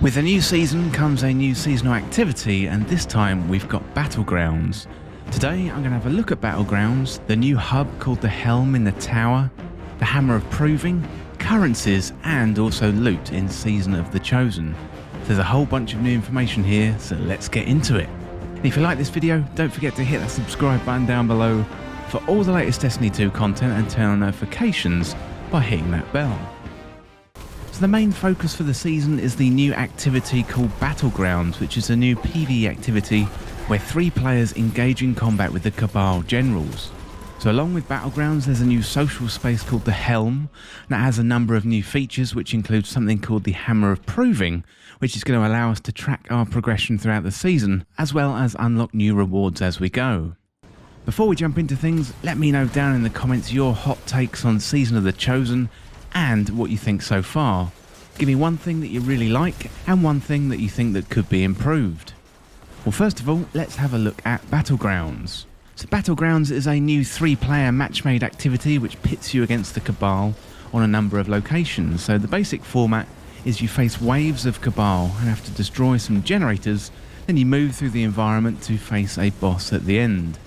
With a new season comes a new seasonal activity, and this time we've got Battlegrounds. Today I'm going to have a look at Battlegrounds, the new hub called the H.E.L.M in the tower, the Hammer of Proving, currencies, and also loot in Season of the Chosen. There's a whole bunch of new information here, so let's get into it. And if you like this video, don't forget to hit that subscribe button down below for all the latest Destiny 2 content and turn on notifications by hitting that bell. So the main focus for the season is the new activity called Battlegrounds, which is a new PvE activity where 3 players engage in combat with the Cabal generals. So along with Battlegrounds, there's a new social space called the H.E.L.M that has a number of new features, which includes something called the Hammer of Proving, which is going to allow us to track our progression throughout the season, as well as unlock new rewards as we go. Before we jump into things, let me know down in the comments your hot takes on Season of the Chosen and what you think so far. Give me one thing that you really like and one thing that you think that could be improved. Well, first of all, let's have a look at Battlegrounds. So Battlegrounds is a new 3-player match-made activity which pits you against the Cabal on a number of locations. So the basic format is you face waves of Cabal and have to destroy some generators, then you move through the environment to face a boss at the end.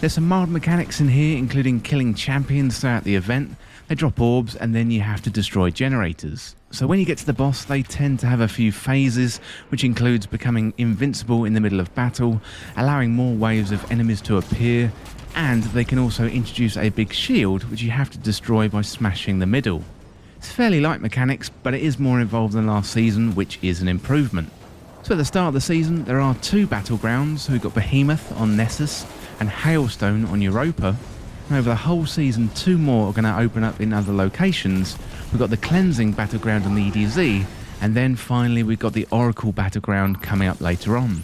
There's some mild mechanics in here, including killing champions throughout the event. They drop orbs and then you have to destroy generators. So when you get to the boss, they tend to have a few phases, which includes becoming invincible in the middle of battle, allowing more waves of enemies to appear, and they can also introduce a big shield which you have to destroy by smashing the middle. It's fairly light mechanics, but it is more involved than last season, which is an improvement. So at the start of the season, there are 2 Battlegrounds, so we've got Behemoth on Nessus and Hailstone on Europa. And over the whole season, 2 more are going to open up in other locations. We've got the Cleansing Battleground on the EDZ, and then finally we've got the Oracle Battleground coming up later on.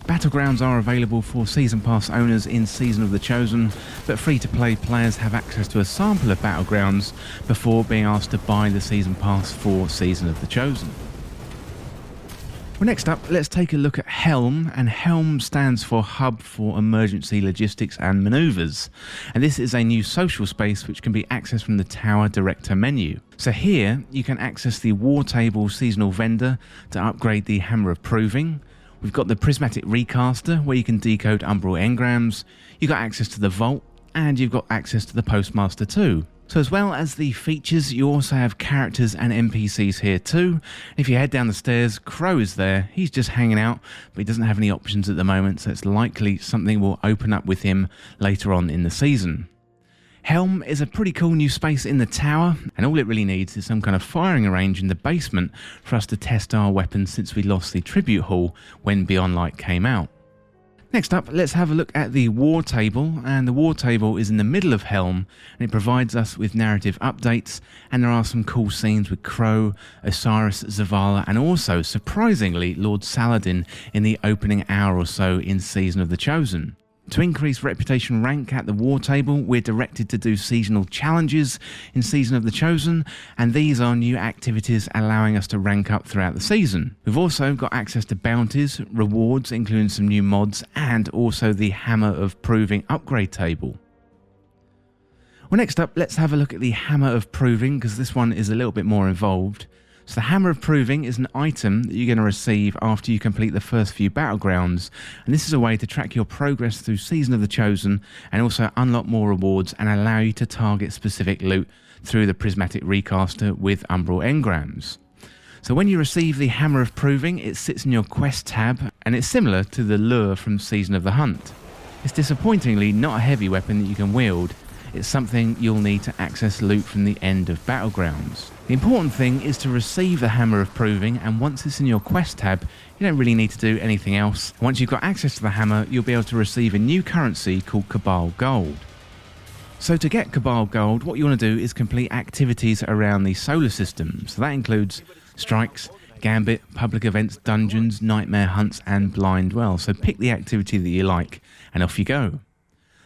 Battlegrounds are available for Season Pass owners in Season of the Chosen, but free-to-play players have access to a sample of Battlegrounds before being asked to buy the Season Pass for Season of the Chosen. Well, next up, let's take a look at H.E.L.M, and H.E.L.M stands for Hub for Emergency Logistics and Maneuvers, and this is a new social space which can be accessed from the Tower Director menu. So here, you can access the War Table Seasonal Vendor to upgrade the Hammer of Proving. We've got the Prismatic Recaster where you can decode Umbral engrams, you've got access to the Vault, and you've got access to the Postmaster too. So as well as the features, you also have characters and NPCs here too. If you head down the stairs, Crow is there. He's just hanging out, but he doesn't have any options at the moment, so it's likely something will open up with him later on in the season. H.E.L.M is a pretty cool new space in the tower, and all it really needs is some kind of firing range in the basement for us to test our weapons since we lost the Tribute Hall when Beyond Light came out. Next up, let's have a look at the War Table, and the War Table is in the middle of H.E.L.M, and it provides us with narrative updates, and there are some cool scenes with Crow, Osiris, Zavala, and also, surprisingly, Lord Saladin in the opening hour or so in Season of the Chosen. To increase reputation rank at the War Table, we're directed to do seasonal challenges in Season of the Chosen, and these are new activities allowing us to rank up throughout the season. We've also got access to bounties, rewards, including some new mods, and also the Hammer of Proving upgrade table. Well, next up, let's have a look at the Hammer of Proving, because this one is a little bit more involved. So the Hammer of Proving is an item that you're going to receive after you complete the first few Battlegrounds, and this is a way to track your progress through Season of the Chosen and also unlock more rewards and allow you to target specific loot through the Prismatic Recaster with Umbral engrams. So when you receive the Hammer of Proving, it sits in your Quest tab, and it's similar to the Lure from Season of the Hunt. It's disappointingly not a heavy weapon that you can wield. It's something you'll need to access loot from the end of Battlegrounds. The important thing is to receive the Hammer of Proving, and once it's in your Quest tab, you don't really need to do anything else. Once you've got access to the hammer, you'll be able to receive a new currency called Cabal Gold. So to get Cabal Gold, what you want to do is complete activities around the solar system. So that includes strikes, gambit, public events, dungeons, nightmare hunts, and blind well. So pick the activity that you like, and off you go.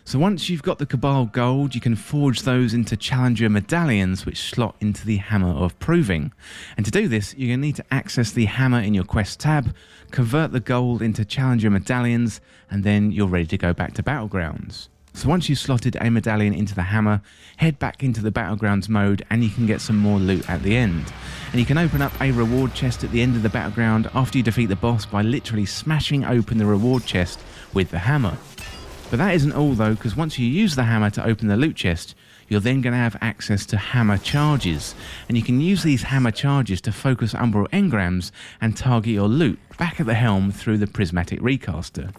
So once you've got the Cabal Gold, you can forge those into Challenger medallions which slot into the Hammer of Proving. And to do this, you're going to need to access the hammer in your Quest tab, convert the gold into Challenger medallions, and then you're ready to go back to Battlegrounds. So once you've slotted a medallion into the hammer, head back into the Battlegrounds mode and you can get some more loot at the end. And you can open up a reward chest at the end of the battleground after you defeat the boss by literally smashing open the reward chest with the hammer. But that isn't all though, because once you use the hammer to open the loot chest, you're then going to have access to hammer charges. And you can use these hammer charges to focus umbral engrams and target your loot back at the helm through the prismatic recaster.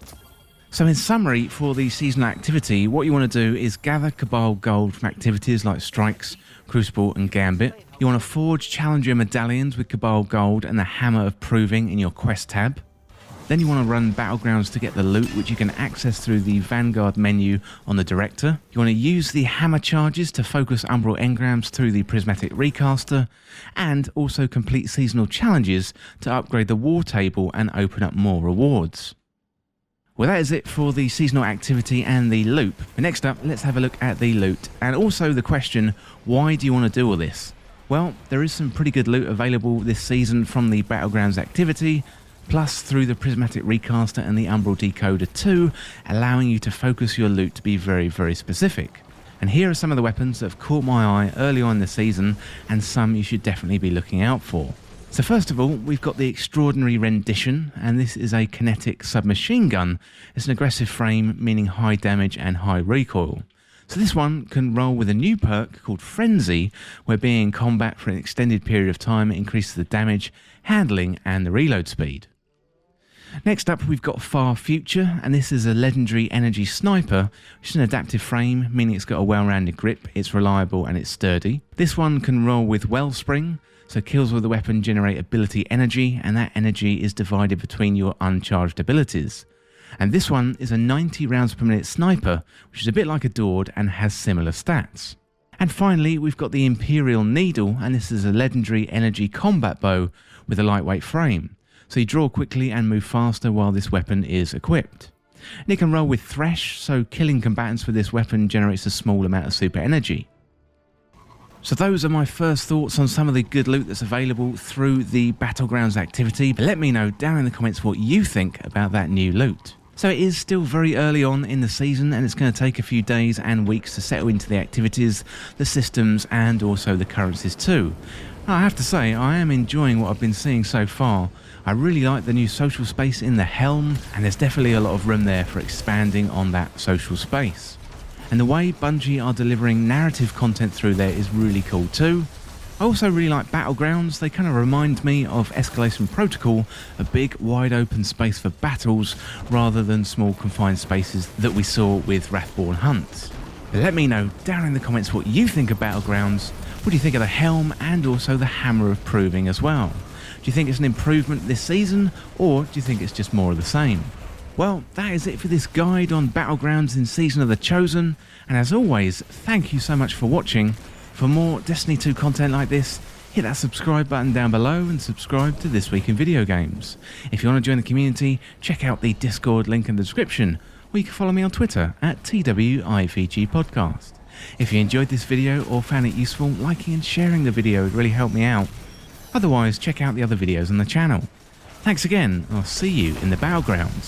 So in summary, for the seasonal activity, what you want to do is gather Cabal gold from activities like Strikes, Crucible and Gambit. You want to forge Challenger medallions with Cabal gold and the Hammer of Proving in your quest tab. Then you want to run Battlegrounds to get the loot, which you can access through the Vanguard menu on the Director. You want to use the hammer charges to focus umbral engrams through the prismatic recaster, and also complete seasonal challenges to upgrade the war table and open up more rewards. Well, that is it for the seasonal activity and the loot. But next up, let's have a look at the loot and also the question, why do you want to do all this? Well, there is some pretty good loot available this season from the Battlegrounds activity, plus through the Prismatic Recaster and the Umbral Decoder 2, allowing you to focus your loot to be very, very specific. And here are some of the weapons that have caught my eye early on in the season, and some you should definitely be looking out for. So first of all, we've got the Extraordinary Rendition, and this is a kinetic submachine gun. It's an aggressive frame, meaning high damage and high recoil. So this one can roll with a new perk called Frenzy, where being in combat for an extended period of time increases the damage, handling and the reload speed. Next up, we've got Far Future, and this is a legendary energy sniper, which is an adaptive frame, meaning it's got a well-rounded grip, it's reliable and it's sturdy. This one can roll with Wellspring, so kills with the weapon generate ability energy, and that energy is divided between your uncharged abilities. And this one is a 90 rounds per minute sniper, which is a bit like a Dord and has similar stats. And finally, we've got the Imperial Needle, and this is a legendary energy combat bow with a lightweight frame. So you draw quickly and move faster while this weapon is equipped. And it can roll with Thresh, so killing combatants with this weapon generates a small amount of super energy. So those are my first thoughts on some of the good loot that's available through the Battlegrounds activity, but let me know down in the comments what you think about that new loot. So it is still very early on in the season, and it's going to take a few days and weeks to settle into the activities, the systems and also the currencies too. I have to say, I am enjoying what I've been seeing so far. I really like the new social space in the H.E.L.M, and there's definitely a lot of room there for expanding on that social space. And the way Bungie are delivering narrative content through there is really cool too. I also really like Battlegrounds. They kind of remind me of Escalation Protocol, a big wide open space for battles rather than small confined spaces that we saw with Wrathborn hunts. But let me know down in the comments what you think of Battlegrounds. What do you think of the H.E.L.M and also the Hammer of Proving as well? Do you think it's an improvement this season, or do you think it's just more of the same? Well, that is it for this guide on Battlegrounds in Season of the Chosen, and as always, thank you so much for watching. For more Destiny 2 content like this, hit that subscribe button down below and subscribe to This Week in Video Games. If you want to join the community, check out the Discord link in the description, or you can follow me on Twitter at TWIVG Podcast. If you enjoyed this video or found it useful, liking and sharing the video would really help me out. Otherwise, check out the other videos on the channel. Thanks again, I'll see you in the Battlegrounds.